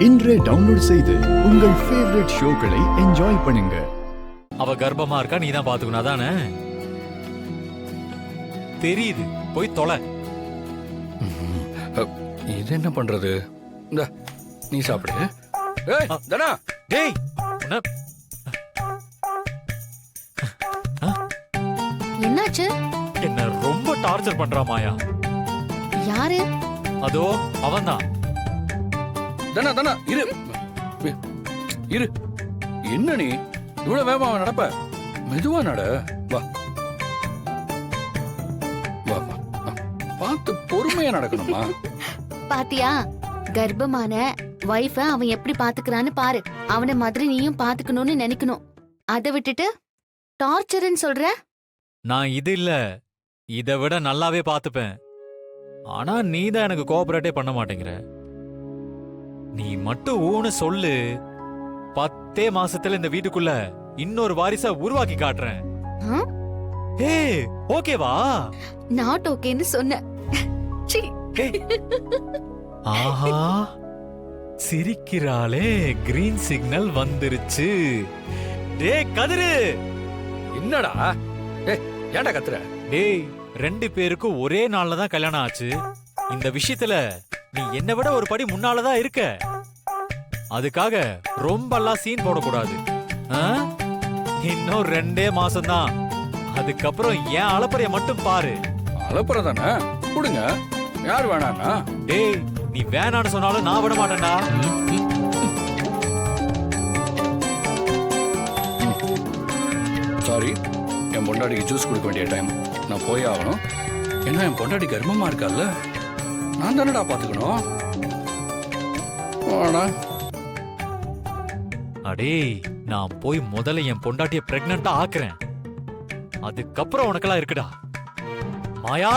இன்றே டவுன்லோட் செய்து உங்கள் ஃபேவரட் ஷோக்களை என்ஜாய் பண்ணுங்க. அவ கர்ப்பமா இருக்கா, நீ தான் பாத்துக்கணும். அதானே தெரியுது, போய் தொலை. இது என்ன பண்றது? இந்த நீ சாப்பிடு. ஏய் தனா, டேய் என்னாச்சு? என்ன ரொம்ப டார்ச்சர் பண்றா மாயா. யாரு? அதோ அவன்தான். தனா தனா இரு இரு. என்ன நீ இவ்வளவு வேகமா நடப்ப? மெதுவா நட. வா வா வா. பார்த்து பொறுமையா நடக்கணுமா? பாத்தியா, கர்ப்பமான வைஃப அவன் எப்படி பாத்துக்கிறான்னு பாரு. அவன மாதிரி நீயும் பாத்துக்கணும்னு நினைக்கணும். அதை விட்டுட்டு டார்ச்சர்ன்னு சொல்ற. நான் இது இல்ல, இதை விட நல்லாவே பாத்துப்பேன். ஆனா நீ தான் எனக்கு கோஆபரேட்டே பண்ண மாட்டேங்கிற. நீ மட்டும் ஊன்னு சொல்லு, 10 மாசத்துல இந்த வீட்டுக்குள்ள இன்னொரு வாரிசா உருவாக்கி காட்டுறேன். ஏ ஓகேவா? நாட் ஓகேன்னு சொன்ன. ஆஹா, சிரிக்கிறாளே. கிரீன் சிக்னல் வந்துருச்சு. டே கதிரு, என்னடா? ஏய் ஏன்டா கத்துற? டேய் 2 பேருக்கும் ஒரே நாள்ல தான் கல்யாணம் ஆச்சு. இந்த விஷயத்துல நீ என்ன விட ஒரு படி முன்னாலதான் இருக்க. அதுக்காக ரொம்பலாம் சீன் போடக்கூடாது. இன்னும் 2 மாசம்தான். அதுக்கப்புறம் என் அலப்பறைய மட்டும் பாரு. அலப்புறதானே கொடுங்க. யாரு வேணாண்ணா? டேய் நீ வேணான்னு சொன்னாலும் நான் விட மாட்டேன்டா. சாரி, என் பொண்டாட்டிக்கு ஜூஸ் கொடுக்க வேண்டிய டைம். நான் போய் ஆகணும். ஏன்னா என் பொண்டாட்டி கர்ப்பமா இருக்கால, நான் தானடா பாத்துக்கணும். அடே நான் போய் முதல்ல என் பொண்டாட்டிய பிரெக்னண்டா ஆக்குறேன். அதுக்கப்புறம் உனக்கெல்லாம் இருக்குடா மாயா.